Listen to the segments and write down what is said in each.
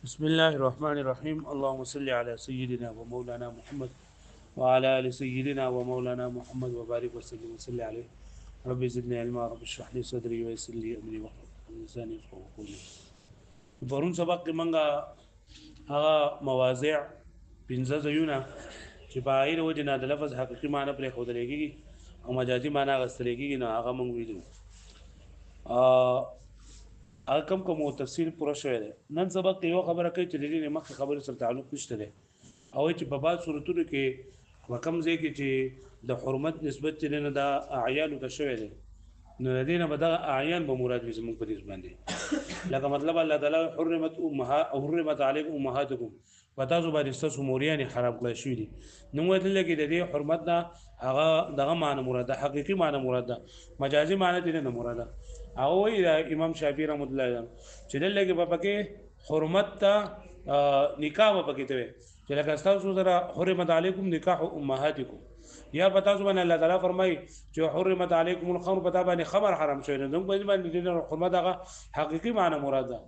بسم الله الرحمن الرحيم اللهم صل على سيدنا ومولانا محمد وعلى آل سيدنا ومولانا محمد وبارك وسلم وصل عليه رب زدني علما رب اشرح لي صدري ويسر لي أمري واحلل لساني يفقهوا قولي پرون سبق کې منګه هغه مواضع پنځه ځایونه چې په غیر وجه نه د لفظ حقيقي معنی پر خوده لګي او مجازي معنی غستل کېږي نو هغه مونږ ویلو هغه کوم تفصیل پوره شوی دی نن سبق کې یو خبره کوي چې د دې مخکې خبره سره تعلق نشته دی او چې په بعض صورتونو کې وکم ځای کې چې د حرمت نسبت چې نه د اعیان ته شوی دی نو د دې نه به د اعیان به مراد وي زموږ په دې باندې لکه مطلب الله تعالی حرمت علیکم امهاتکم وتاسو باندې ستاسو موریان حرام کړی شوی دي نو ویل کې د دې حرمت نه هغه دغه معنی مراد ده حقيقي معنی مراد ده مجازي معنی دې نه مراد ده او امام شافعي رحمۃ اللہ علیہ چې دلته په پکې حرمت ته نکاح په پکې ته چې لکه تاسو سره حرمت علیکم نکاح امهاتکم یا پتا ځو باندې الله تعالی فرمایي چې حرمت علیکم الخمر پتا باندې خمر حرام شوی نه دوی باندې حرمت هغه حقيقي معنی مراد ده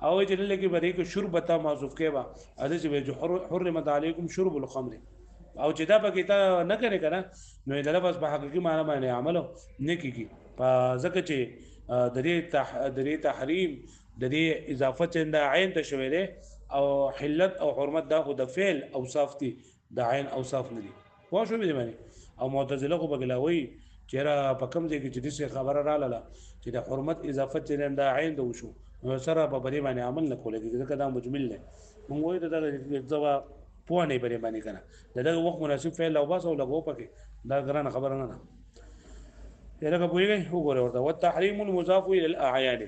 او چې دلته کې باندې کې شرب ته معذوف کې با اده چې حرمت علیکم شرب الخمر او چې دا پکې ته نه کوي کنه نو دا لفظ په حقيقي معنی باندې عمل نه کیږي په ځکه چې د دې تحریم د دې اضافه چند عین ته شوی دی او حلت او حرمت دا خو د فعل اوصاف دي د عین اوصاف نه دي واښو به معنی او معتزله خو بغلاوي چې را په کوم ځای کې چې دې خبره رااله چې د حرمت اضافه چند د عین د وشو نو سره په بری باندې عمل نه کولای ځکه دا مجمل نه موږ وایو دا ځوا په نه بری باندې کنه دغه وخت مناسب فعل او بس او لګو پکې دا ګران خبره نه ده لکه پوهیږئ وګوره ورته والتحریم المضاف الى الاعیان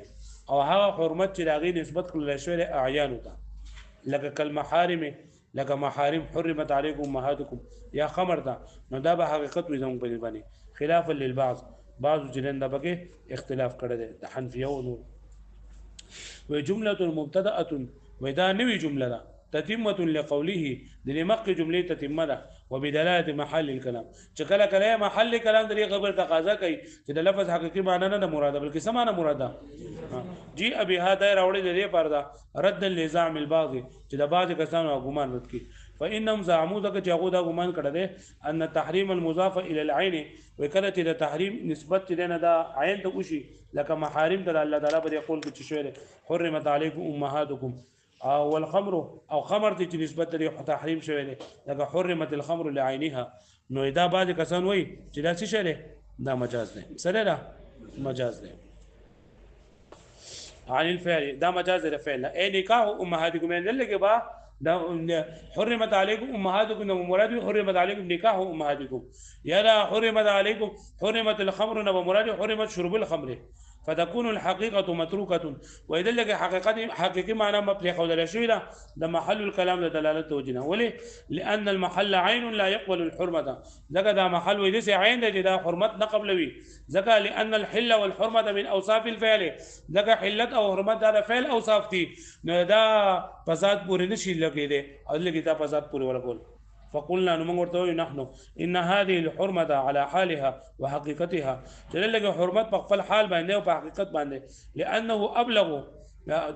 او هغه حرمت چې دغه نسبت کړل شوی اعیان ته لکه کلمحارم لکه محارم حرمت علیکم امهاتکم یا خمر ته نو دا به حقیقت وي زموږ په باندې خلاف للبعض بعض جنن د بګه اختلاف کړی دی د حنفیه او نور و جمله مبتدأه و دا نوې جمله ده تتمه لقوله د مخ جمله تتمه ده وبدلاله محل الكلام چې کله کله محل کلام د خبر تقاضا کوي چې د لفظ حقيقي معنی نه مراده بلکې سمانه مراده جی ابي هدا راوړي د دې پردا رد لزام الباغ چې د باز کسانو ګمان رد کی فانهم زعموا چې هغه دا ګمان کړه ده ان تحریم المضاف الى العين وکړه چې د تحریم نسبت نه دا عین ته وشي لکه محارم ته الله تعالی په قول کې شوی حرمت علیکم امهاتکم او الخمر او خمر ته نسبت لري تحریم شوی دی لکه حرمت الخمر لعینها نو دا بعض کسان وایي چې دا څه شی دی دا مجاز دی سره دا مجاز دی عن الفعل دا مجاز دی فعل اي نکاح امهاتکم ان لګه با دا حرمت علیکم امهاتکم نو مراد حرمت علیکم نکاح امهاتکم یا دا حرمت علیکم حرمت الخمر نو مراد حرمت شرب الخمر فتكون الحقيقه متروكه واذا لك حقيقي معنى مبلغ خدل شوی ده محل الكلام دلاله وجنه ولي لان المحل عين لا يقبل الحرمه ذکر دا محل وې د عین د حرمت نه قبلوي ذکر لان الحل والحرمه من اوصاف الفعل ذکر حلت او حرمت دا فعل اوصاف دي نو دا فساد پوری نشي لګي دي او لګي دا فساد پوری ولا کول فقلنا نمغرتوي نحن ان هذه الحرمه على حالها وحقيقتها دلته حرمت په خپل حال باندې او په حقیقت باندې لانه ابلغ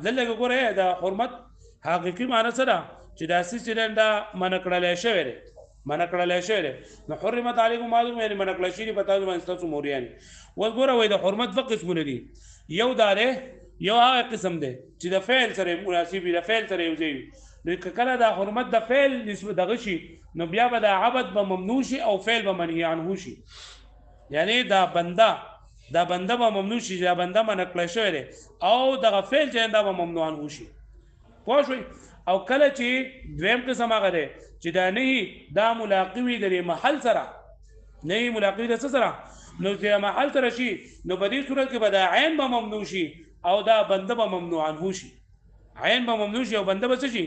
دلته ګوره دا حرمت حقيقي معنی سره چې داسې چې دا منکړل شوی دی منکړل شوی دی نو حرمت علیکم معلوم یعنی منکړل شوی په تاسو باندې تاسو موريان وګوره وای د حرمت په قسمونه دي یو داره یو هغه قسم دی چې د فعل سره مناسب دی د فعل سره یو ځای نو کله دا حرمت د فعل نسبت دغه شي نو بیا به د عبد به ممنوع شي او فعل به منهی عنه شي یعنی دا بنده به ممنوع شي دا بنده منکړل شوی دی او دغه فعل چې دا به ممنوع عنه شي پوه شئ او کله چې دویم قسم هغه دی چې دا نه دا ملاقوي د محل سره نه ملاقوي د سره نو چې محل سره شي نو په دې صورت کې به دا عین به ممنوع شي او دا بنده به ممنوع عنه شي عین به ممنوع شي او بنده به شي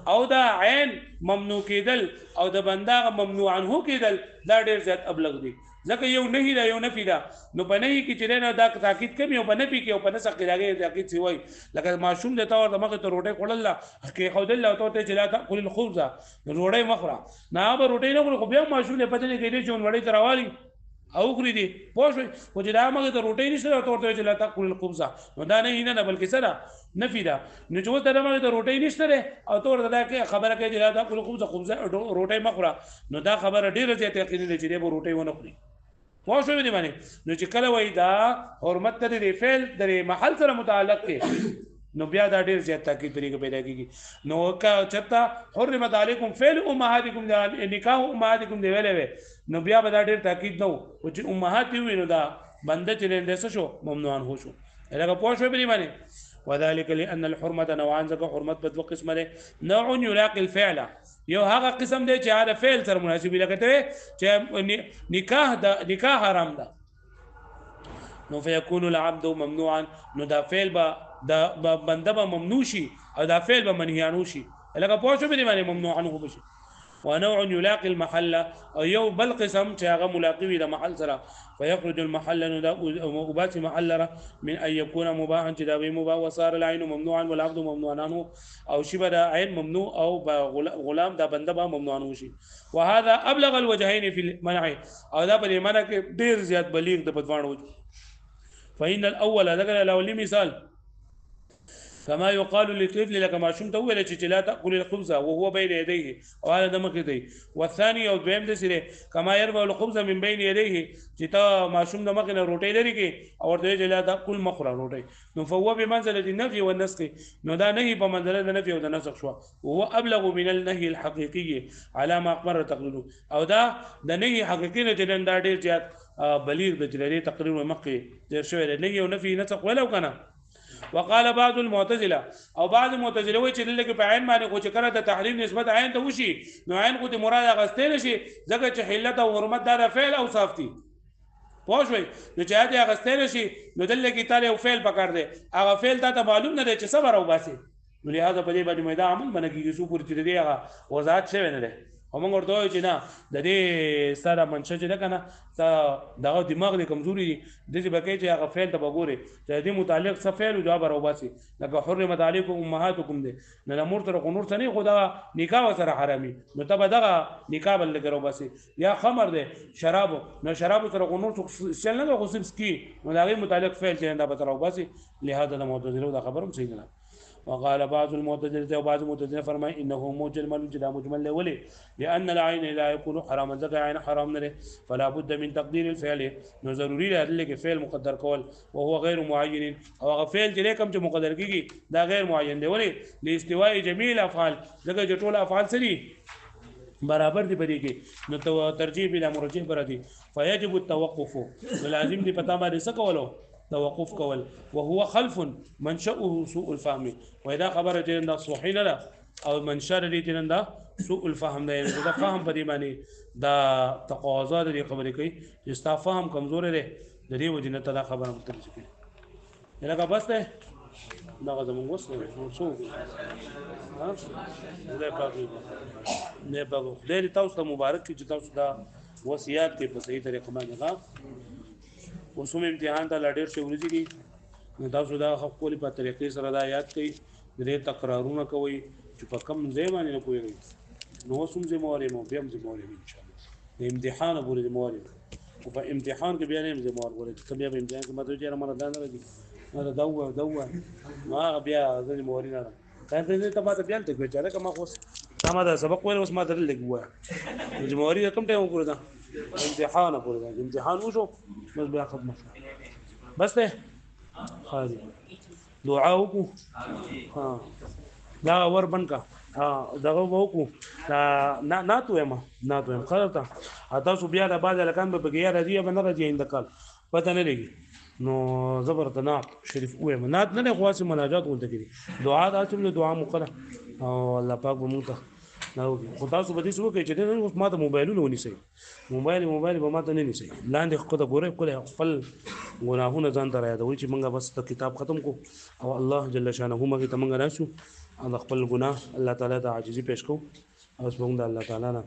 او دا عین ممنوع کېدل او د بنده ممنوع عنه کېدل دا ډېر زیات ابلغ دي ځکه یو نه دا یو نفي ده نو په نه کې چې نه دا تاکید کوي او په نه پی کې او په نه سخت راګي تاکید سی وای لکه معصوم د تور د مخه ته روټي خړل کې خودل او ته چې لا تاكل الخبز روټي مخره نه به روټي نه خو بیا معصوم له پته نه کېږي چې وړي تراوالي او خوري دي پوه شئ خو چې دا موږ ته روټۍ نشته او ورته چې لا تاکل الخبز نو دا نه بلکې څه ده نفي ده نو چې اوس دا موږ ته روټۍ نشته او ته ورته دا خبره کوي چې لا تاکل الخبز روټۍ مه خوره نو دا خبره ډېره زیاته یقیني ده چې دی به روټۍ ونه خوري پوه شوې دې باندې نو چې کله وایي دا حرمت ته د فعل د محل سره متعلق دی نو بیا دا ډیر زیات تاکید طریقه پیدا کیږي نو کا چتا حرمت علیکم فعل امهاتکم نکاح امهاتکم دی ویلې نو بیا به دا ډیر تاکید نو او چې امهات وي نو دا بنده چې له شو ممنوعان هو شو لکه پوه شو به باندې وذلك لان الحرمه نوعان ځکه حرمت په دوه قسمه ده نوع يلاقي الفعل یو هغه قسم دی چې هغه فعل سره مناسب لکه چې نکاح حرام ده نو فيكون العبد ممنوعا نو دا فعل با دا بنده به ممنوع شي او دا فعل به منهیانو شي لکه پوه شو به دی باندې ممنوع عنه بشي ونوع يلاقي المحل او یو بل قسم چې هغه ملاقي وي د محل سره فيخرج المحل نو دا وبات محل من ان يكون مباحا چې دا وي مباح وصار العين ممنوعا والعبد ممنوعا عنه او شبه دا عين ممنوع او غلام دا بنده به ممنوع عنه شي وهذا ابلغ الوجهين في المنع او دا په منع کې ډیر زیات بلیغ د بدوانو فإن الأول ذكر الأولي مثال كما يقال للطفل لك ما شمت ولا لا تأكل الخبز وهو بين يديه وهذا دمك يديه والثاني أو دويم دسره كما يرفع الخبز من بين يديه جتا ما شمت دمك روتي لريكي أو لا تأكل مخرى روتي فهو بمنزلة النفي والنسخ ندا نهي بمنزلة النفي والنسخ شو وهو أبلغ من النهي الحقيقي على ما أقمر تقليده أو دا نهي حقيقي جدا دا دير جات بلیغ د جلالي تقریر مخکې ډیر شوی دی یو نفي نسخ ولو کنه وقال بعض المعتزله او بعض المعتزله وایي چې لکه په عین باندې خو چې کړه د تحریم نسبت عین ته وشي نو عین خو د مراد غستې نشي ځکه چې حلت او حرمت دا فعل او صافتي پوه شوي نو چې هغه غستې نشي نو دلته کې تعالی او فعل پکړ دی هغه فعل ته معلوم نه دی چې صبر او باسي نو لهدا په دې باندې مې دا عمل باندې کېږي سو پور چې دی هغه وضاحت شوی نه دی او موږ ورته وایو چې نه د دې سره منشأ چې ده که نه دغه دماغ دی کمزوري دي داسې به کوي چې هغه فعل ته به ګورې چې د دې متعلق څه فعل و جواب راوباسي لکه حرمت علیکم امهاتکم دی نه د مور سره خو نور څه نه خو دغه نکاح ورسره حرامي نو ته به دغه نکاح بل لکه راوباسي یا خمر دی شرابو نو شرابو سره خو نور شل نه ده خو صرف سکي نو د هغې متعلق فعل چې دا به ته راوباسي لهذا د معتزلو دا خبره هم صحیح نه. وقال بعض المعتزلة وبعض المعتزلة فرمى إنه مجمل جدا مجمل لولي لأن العين لا يكون حراما ذكر عين حرام نره فلا بد من تقدير الفعل نو ضروري لك فعل مقدر كول وهو غير معين أو فعل جليكم جو مقدر كيكي دا غير معين لولي لاستواء جميع الأفعال ذكر جتول أفعال سري برابر دي بدي کې نو ترجیح بلا مرجح برادي فيجب التوقف لازم دي پتا باندې سکولو توقف کول وهو خلف منشأه سوء الفهم واذا خبر جندا صحيح لا او منشأ دي جندا سوء الفهم ده يعني دا فهم په دې باندې دا تقاضا دي خبرې کوي چې ستا فهم کمزور دی د دې وجنه ته دا خبره مترجم کوي لکه بس ده دا زموږ وسه څو ها زه پاګو نه پاګو خدای تاسو ته مبارک چې تاسو دا وصیات کې په صحیح طریقه باندې ښه وسوم امتحان ته لډیر شي ورځي دي نو تاسو دا خپل په طریقې سره دا یاد کړئ درې تکرارونه کوي چې په کم ځای باندې نه کوی نو وسوم زمواري مو بیا زمواري ان شاء الله د امتحان پورې زمواري او په امتحان کې بیا نه زموار ورته ته بیا په امتحان کې ماته چې را مله نه راځي دا دوه ما بیا زمواري نه دا ته ما ته بیا ته کوي چې دا ما خو ما دا سبق ویل اوس ما درل لګوا زمواري کوم ټیم وکړو دا امتحان پورې دا امتحان وشو بس بیا ختم بس ته خالي دعا وکړو ها دا ور بنکا ها دغه وکړو دا ناتو ما خلته تاسو بیا د باز لکان به بګیا راځي به نه راځي اندکال پته نه لګي نو زبرت نات شریف وې منات نه خواص مناجات ولته کړي دعا دا چې دعا مقره او الله پاک به مونږ نو خدا سو بده سو کې چې نن ما ته موبایلونه ونیسي موبایل به ما ته نه نیسي لاندې خو ته ګوره خپل ګناهونه ځان ته راځي چې مونږه بس ته کتاب ختم کو او الله جل شانه مونږ ته مونږ راشو او خپل ګناه الله تعالی ته عاجزي پېښ کو او څنګه د الله تعالی نه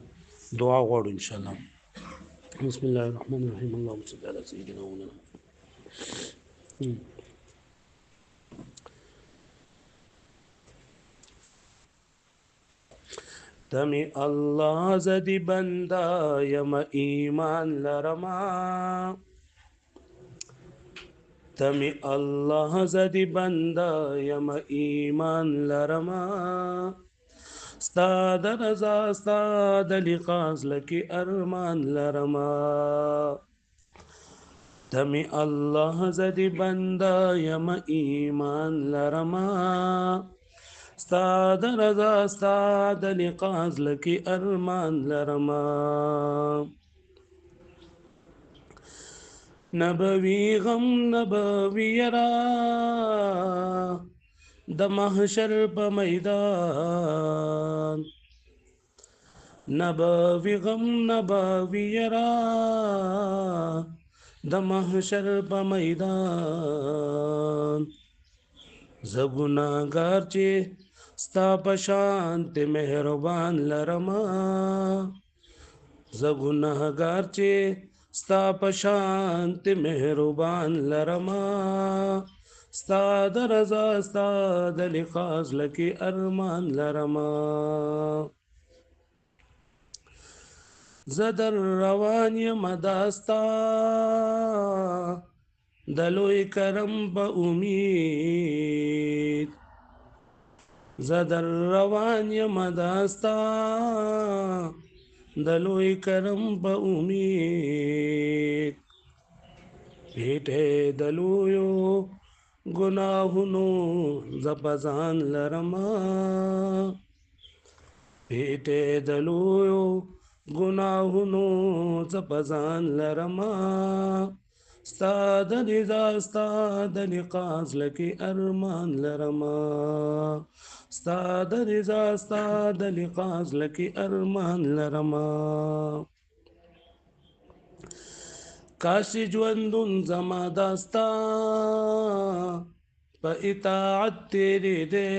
دعا غواړو ان شاء الله بسم الله الرحمن الرحيم اللهم صل على سيدنا مولانا تمی الله زدی بندا یم ایمان لرما تمی الله زدی بندا یم ایمان لرما ستا د رضا ستا د لقاز لکی ارمان لرما تمی الله زدی بندا یم ایمان لرما ستا د رضا ستا د لقاز لکی ارمان لرما نبوي غم نبوي را د محشر په میدان نبوي غم نبوي را د محشر په میدان زګوناګار چې ستا په شانت مهربان لرما زګوناګار چې ستا په شانت مهربان لرما ستا د رضا ستا د لقاز لکی ارمان لرما زدر روان یم داستا د لوی کرم په امید زدر روان یم داستا د لوی کرم په امید پیټه د لویو گناهونو زپزان لرما پیټه د لویو گناهونو زپزان لرما ستا د رضا ستا د لقاز لکی ارمان لرما ستا د رضا ستا د لقاز لکی ارمان لرما کاش ژوندون زما داستا په اطاعت تیرې دې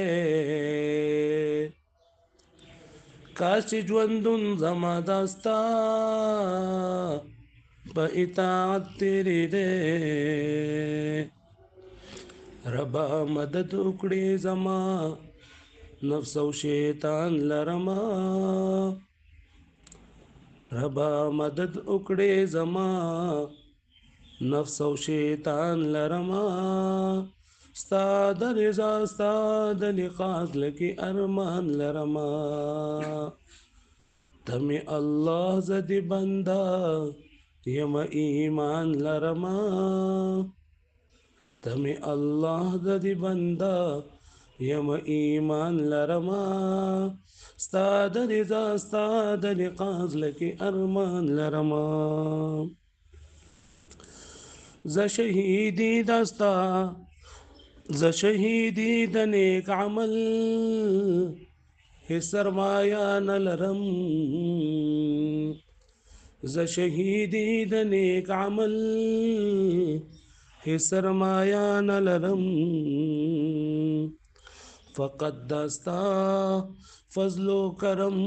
کاش ژوندون زما داستا په اطاعت تیرې دې ربا مدد وکړې زما نفس او شیطان لرما ربا مدد وکړې زما نفس او شیطان لرما ستا د رضا ستا د لقاز لکی ارمان لرما تمی الله زدی بندا یم ایمان لرما تمی الله زدی بندا یم ایمان لرما ستا د رضا ستا د لقاز لکی ارمان لرما ز شهیدی دستا ز شهیدی د نیک عمل هیڅ سرمایه نه لرم ز شهیدی د نیک عمل هیڅ سرمایه نه لرم فقط دستا فضل و کرم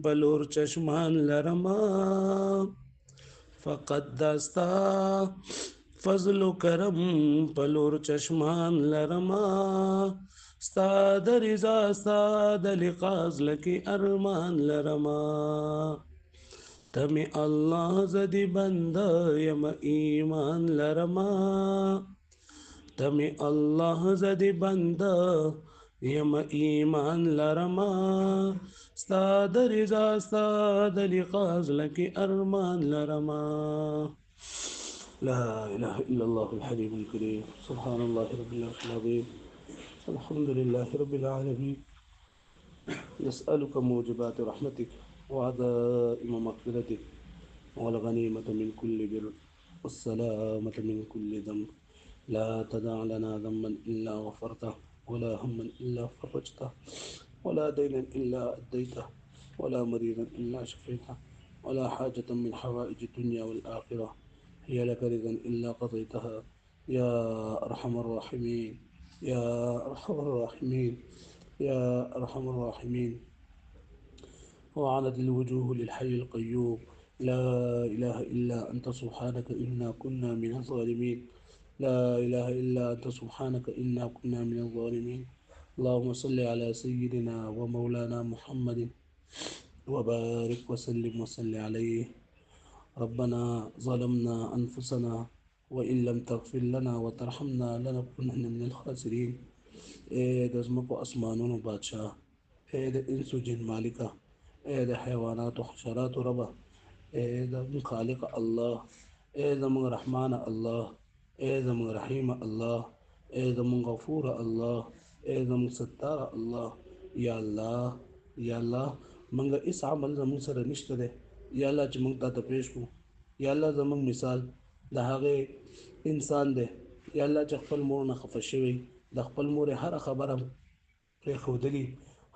بلور چشمان لرما فقط دستا فضل و کرم پلور چشمان لرما ستا د رضا ستا د لقاز لکی ارمان لرما تمی الله زدی بندا یم ایمان لرما تمی الله زدی بندا یم ایمان لرما ستا د رضا ستا د لقاز لکی ارمان لرما لا إله إلا الله الحليم الكريم سبحان الله رب العرش العظيم الحمد لله رب العالمين نسألك موجبات رحمتك وعزائم مغفرتك والغنيمة من كل بر والسلامة من كل ذنب لا تدع لنا ذنبا إلا غفرته ولا هما إلا فرجته ولا دينا إلا أديته ولا مريضا إلا شفيته ولا حاجة من حوائج الدنيا والآخرة هي لك رضا إلا قضيتها يا أرحم الراحمين يا أرحم الراحمين يا أرحم الراحمين وعنت الوجوه للحي القيوم لا إله إلا أنت سبحانك إنا كنا من الظالمين لا إله إلا أنت سبحانك إنا كنا من الظالمين اللهم صل على سيدنا ومولانا محمد وبارك وسلم وصل عليه. ربنا ظلمنا أنفسنا وإن لم تغفر لنا وترحمنا لنكونن من الخاسرين. اے د ځمکو اسمانونو بادشاه، اے د انسو جن مالکه، اے د حیواناتو حشراتو ربه، اے زمون خالق الله، اے زمون رحمان الله، اے زمون رحیم الله، اے زمون غفور الله، اے زمون ستار الله. یا الله، یا الله، منګه اس عمل زمون سره نشته دی. یا الله چې موږ ته پیش کو. یا الله زمون مثال د هغه انسان دی. یا الله چې خپل مور نه خفه شوی، د خپل مور هر خبره پرې ښودلې،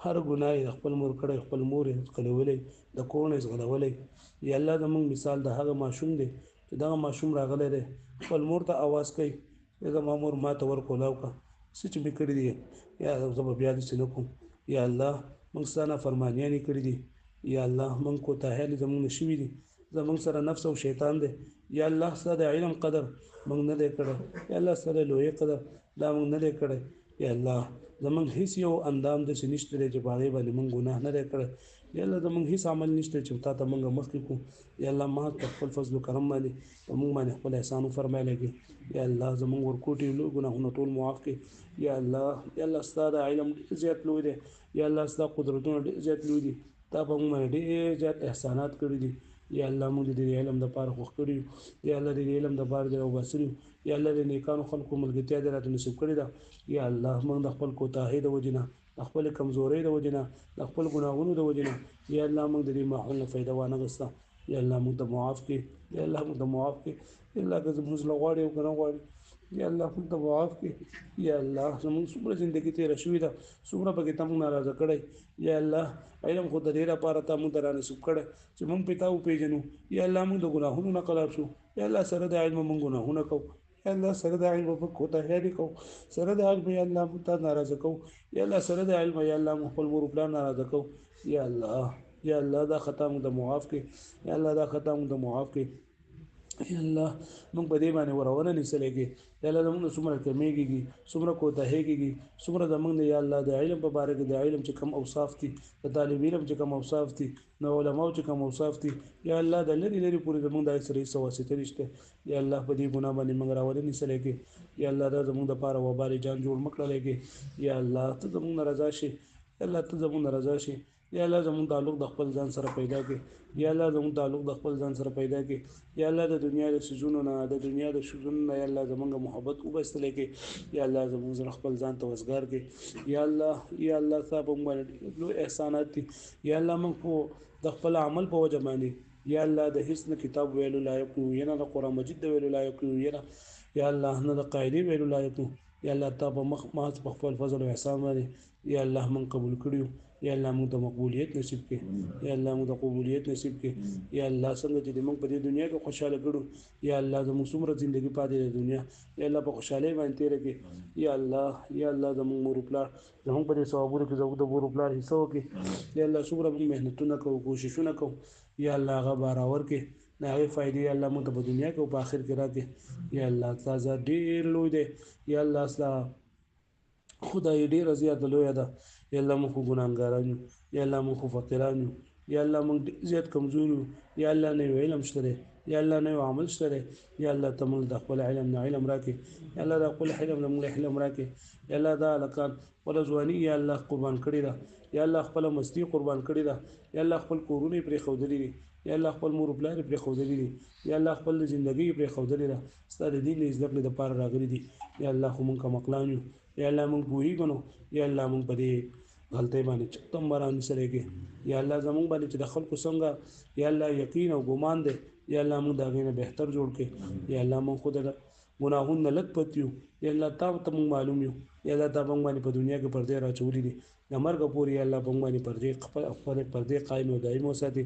هر ګناه یې د خپل مور کړی، خپل مور یې ځغلولی، د کور نه یې ځغلولی. یا الله زموږ مثال د هغه ماشوم دی چې دغه ماشوم راغلی دی، خپل مور ته اواز کوي چې زما مور ما ته ورکولاو که څه چې مې کړي دي، یا زه به بیا داسې نه کوم. یا الله موږ ستا نافرمانیانې کړي دي. یا الله موږ کوتاهیانې زموږ نه شوي دي، زموږ سره نفس او شیطان دی. یا الله ستا د علم قدر موږ نه دی کړی. یا الله ستا د لویې قدر دا موږ نه دی کړی. یا الله زمونږ هیڅ یو اندام داسې نشته دی چې په هغې باندې موږ ګناه نه دی کړی. یا الله زمونږ هیڅ عمل نشته چې تا ته موږ مخکې کړو. یا الله ما په خپل فضل و کرم باندې په موږ باندې خپل احسان وفرمایلی کړې. یا الله زمونږ ورکوټي لوی ګناهونه ټول معاف کړې. یا الله، یا الله ستا د علم ډېر زیات لوی دی. یا الله ستا قدرتونه ډېر زیات لوی دي. تا په موږ باندې ډېر زیات احسانات کړي دي. یا الله موږ د دې علم دپاره خوښ کړي یو. یا الله د دې علم دپاره دې راوباسلي یو. یا الله د نیکانو خلکو ملګرتیا دې راته نصیب کړې ده. یا الله موږ د خپل کوتاهۍ د وجې نه، د خپلې کمزورۍ د وجې نه، د خپل ګناهونو د وجې نه، یا الله موږ د دې ماحول نه فایده وانخېسته. یا الله موږ ته معاف کړې. یا الله موږ ته معاف کړې. یا الله که زموږ زړه غواړي او که نه غواړي، یا الله موږ ته معاف کړې. یا الله زموږ څومره زندګي تېره شوې ده، څومره پکې تا موږ ناراضه کړی. یا الله علم خو د دې لپاره تا موږ ته رانصیب کړی چې موږ پرې تا وپېژنو. یا الله موږ د ګناهونو نه خلاص شو. یا الله سره د علم موږ ګناهونه کوو. یا الله سره د علم په کوتاهیانې کوو. سره د علم یا الله موږ ته ناراضه کوو. یا الله سره د علم یا الله موږ خپل مور و پلار ناراضه کوو. یا الله، یا الله دا خطا موږ د معاف کړې. یا الله دا خطا موږ د معاف کړې. یا الله موږ په دې باندې ورونه نیسلی کړې. یا الله زموږ نه څومره کمیږي، څومره کوتاهیږي، څومره زموږ د یا الله د علم په باره کې د علم چې کوم اوصاف دي، د طالب علم چې کوم اوصاف دي، د علماو چې کوم اوصاف دي، یا الله د لرې لرې پورې زموږ د سره هېڅ واسطه نشته. یا الله په دې ګناه باندې موږ راونه نیسلی کړې. یا الله دا زموږ دپاره وبال جان جوړ مه کړلی کړې. یا الله ته زموږ نه رضا شي. یا الله ته زموږ نه رضا شي. یا الله زموږ تعلق د خپل ځان سره پیدا کړي. یا الله زموږ تعلق د خپل ځان سره پیدا کړي. یا الله د دنیا د څیزونو نه، د دنیا د شیزونو نه یا الله زموږ محبت وبایستلی کړي. یا الله زموږ زړه خپل ځان ته وزګار کړي. یا الله، یا الله ستا په موږ باندې لوی احسانات دي. یا الله موږ خو د خپل عمل په وجه باندې یا الله د هیڅ نه کتاب ویلو لایق یو، یا نه د قرآن مجید د ویلو لایق یو، یا الله نه د قاعدې ویلو لایق یو. یا الله تا په مخ ما په خپل فضل او احسان باندې یا الله موږ قبول کړي. یا الله موږ ته مقبولیت نصیب کړي. یا الله موږ ته قبولیت نصیب کړي. یا الله څنګه چې موږ په دې دنیا کې خوشاله کړو، یا الله زموږ څومره زندګي پاتې د دنیا یا الله په خوشحالۍ باندې تېره کړي. یا الله، یا الله زموږ مور پلار زموږ په دې ثوابونو کې زموږ د مور پلار حصه وکړي. یا الله څومره موږ محنتونه کوو، کوششونه کوو، یا الله هغه بارور کړي، د هغې فایدې یا الله موږ ته په دنیا کې او په آخر کې راکړي. یا الله ستا ذات ډېر لوی دی. یا الله ستا خدای ډېره زیاته لویه ده. یا الله موږ خو ګناهګاران یو. یا الله موږ خو فقیران یو. یا الله موږ ډېر زیات کمزور یو. یا الله نه یو علم شته دی، یا الله نه یو عمل شته دی. یا الله ته موږ د خپل علم نه علم راکړې. یا الله د خپل علم نه موږ علم راکړې. یا الله دا هلکان خپله ځواني یا الله قربان کړې ده. یا الله خپله مستي قربان کړې ده. یا الله خپل کورونه یې پرېښودلي دي. یا الله خپل مور و پلار یې پرېښودلي دي. یا الله خپل زندګي یې پرېښودلې ده، ستا د دین د زده کړې دپاره راغلي دي. یا الله خو موږ کمقلان یو. یا الله موږ پوهېږو نو یا الله موږ په دې غلطۍ باندې چکته هم رانیسلی کړې. یا الله زموږ باندې چې د خلکو څنګه یا الله یقین او ګمان دی، یا الله موږ د هغې نه بهتر جوړ کړې. یا الله موږ خو د ګناهونو نه لږ پت یو. یا الله تا ته موږ معلوم یو. یا الله تا په موږ باندې په دنیا کې پردې راچولي دي، د مرګه پورې یا الله په موږ باندې خپل پردې قایم او دایم وساتي.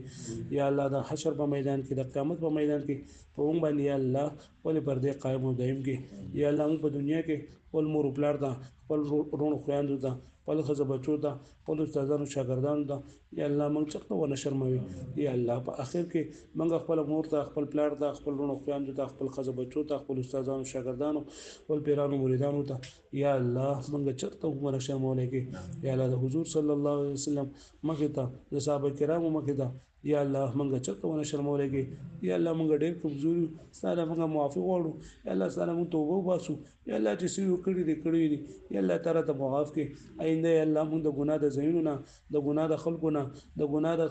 یا الله د حشر په میدان کې، د قیامت په میدان کې په موږ باندې یا الله خپلې پردې قایم او دایم کړي. یا الله موږ په دنیا کې خپل مور و پلار ته خپل رونو خویندو ته خپل ښځه بچو ته خپل استادانو شاګردانو ته یا الله موږ چرته ونه شرموي یا الله په اخر کې موږ خپل مور ته خپل پلار ته خپل رونو خویندو ته خپل ښځه بچو ته خپل استادانو شاګردانو خپل پیرانو مریدانو ته یا الله موږ چرته ونه شرمولې کې یا الله د حضور صلی الله علیه وسلم مخې ته د صحابه کرامو مخې ته یا الله موږ چرته ونه شرمولې کې یا الله موږ ډېر کمزوري ستاسو موږ معافي غواړو یا الله ستاسو موږ توبه وباسو یا الله چې څه وکړي دې کړی دي یا الله تعالی ته معاف کړي آینده یا الله موږ د ګناه د ځایونو نه د ګناه د خلکو نه د ګناه د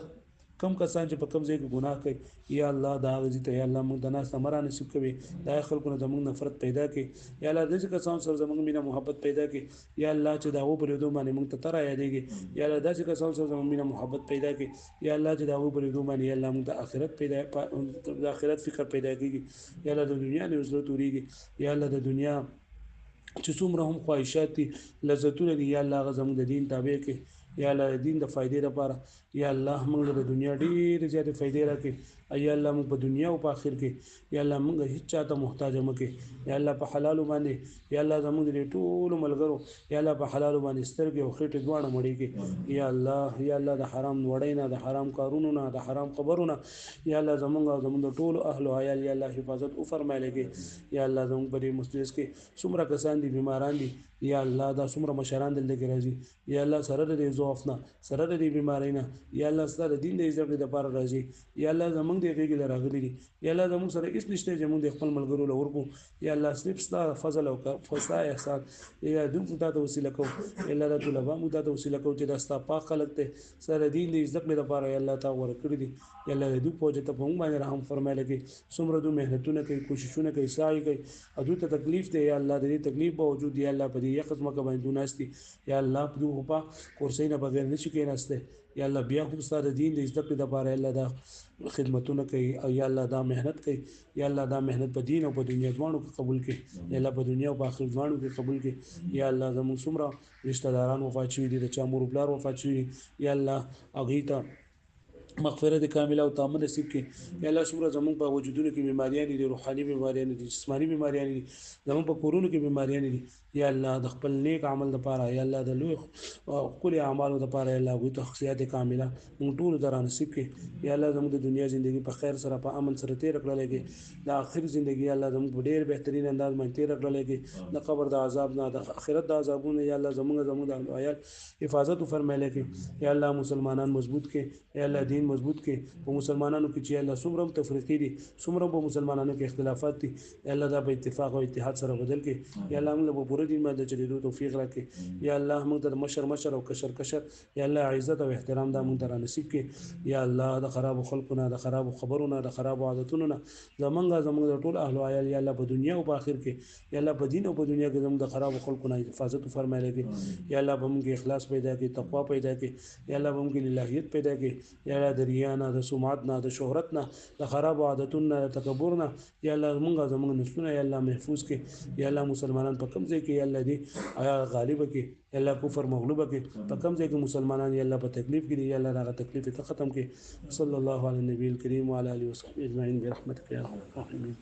کم کسان چې په کم ځای کې ګناه کوي یا الله دا غزي ته یا الله موږ د ناس نمبر نصیب کوي دا خلکو نه زموږ نفرت پیدا کړي یا الله دې کسان سره زموږ مینه محبت پیدا کړي یا الله چې دا و پر دوه باندې موږ ته تر یادېږي یا الله دې کسان سره زموږ مینه محبت پیدا کړي یا الله چې دا و پر دوه باندې یا الله موږ د آخرت پیدا د آخرت فکر پیدا کړي یا الله د دنیا نه وزلو توريږي یا الله د دنیا چې څومره هم خواهشات دي لذتونه دي یا الله هغه زموږ د دین تابع کړي یا الله د دین د فائدې لپاره یا الله موږ د دنیا ډېرې زیاتې فائدې راکړي یا الله موږ په دنیا او په آخر کې یا الله موږ هیڅ چاته محتاج مه کړي یا الله په حلال باندې یا الله زموږ د ټولو ملګرو یا الله په حلال باندې سترګې او خېټې دواړه مړې کړي یا الله د حرام وړۍ نه د حرام کارونو نه د حرام خبرونو یا الله زموږ د ټولو اهل او عیال یا الله حفاظت وفرمایلی کې یا الله زموږ په دې مجلس کې څومره کسان دي بیماران دي یا الله دا څومره مشران دلته کې راځي یا الله سره د ضعف نه سره د بیماری نه یا الله سره د دین د عزت لپاره راځي یا الله زموږ د غیږ راغلي دي یا الله زموږ سره هیڅ نشته چې موږ خپل ملګرو له ورکو یا الله صرف ستا فضل او فضل احسان یا دوی ته د وسیله کو یا الله د طلبه مو ته وسیله کو چې دا ستا پاک خلق ته سره دین د عزت لپاره یا الله تعالی ورکړي دي یا الله دې په وجه ته په موږ باندې رحم فرمایله کې څومره دوی مهنتونه کوي کوششونه کوي سعی کوي او دوی ته تکلیف دی یا الله دې تکلیف باوجود یا الله په دې یو قسمه کې باندې دوناستي یا الله په دوه په کورسۍ نه بغیر نشي کېناسته یا الله بیا هم ستاسو دین د عزت لپاره الله دا خدمتونه کوي او یا الله دا مهنت کوي یا الله دا مهنت په دین او په دنیا دواړو کې قبول کړي یا الله په دنیا او په آخرت دواړو کې قبول کړي یا الله زموږ څومره رشتہ داران وفات شوي دي د چا مور پلار وفات شوي یا الله هغوی ته مغفرت کامله او تامه نصیب کړي یا الله څومره زموږ په وجودونو کې بیماریاں دي روحاني بیماریاں دي جسماني بیماریاں دي زموږ په کورونو کې بیماریاں دي یا الله د خپل نیک عمل لپاره یا الله د لوی خپل اعمالو لپاره یا الله غوښته صحت کامله موږ ټول درا نصیب کړي یا الله زموږ د دنیا ژوندۍ په خیر سره په امن سره تیر کړل کې د آخر ژوندۍ یا الله زموږ په ډیر بهترین انداز باندې تیر کړل کې د قبر د عذاب نه د آخرت د عذابونو یا الله زموږ د عیال حفاظت فرمایله کې یا الله مسلمانان مضبوط کې یا الله دین مضبوط کې په مسلمانانو کې چې الله څومره تفریقي دي څومره په مسلمانانو کې اختلافات دي یا الله دا په اتفاق او اتحاد سره بدل کې یا الله موږ په پوره دین باندې چلیدو توفیق راکړي یا الله موږ ته مشر او کشر یا الله عزت او احترام دا موږ ته نصیب کړي یا الله د خراب خلقونه د خراب خبرونه د خراب عادتونو نه زمونږ د ټول اهل عیال یا الله په دنیا او په آخر کې یا الله په دین او په دنیا کې زموږ د خراب خلقونه حفاظت فرمایلی کې یا الله به موږ اخلاص پیدا کړي تقوا پیدا کړي یا الله به موږ للهیت پیدا کړي یا الله د ریا نه د سمعت نه د شهرت نه د خراب عادتونو نه د تکبر نه یا الله زموږ نفسونه یا الله محفوظ کړي یا الله مسلمانان په کوم ځای کې یا الله دې غالب کړي یا الله کفر مغلوب کړي په کوم ځای کې مسلمانان یا الله په تکلیف کې یا الله هغه تکلیف ته ختم کړي صلی الله علی النبی الکریم وعلى اله وصحبه اجمعین برحمتک یا ارحم الراحمین.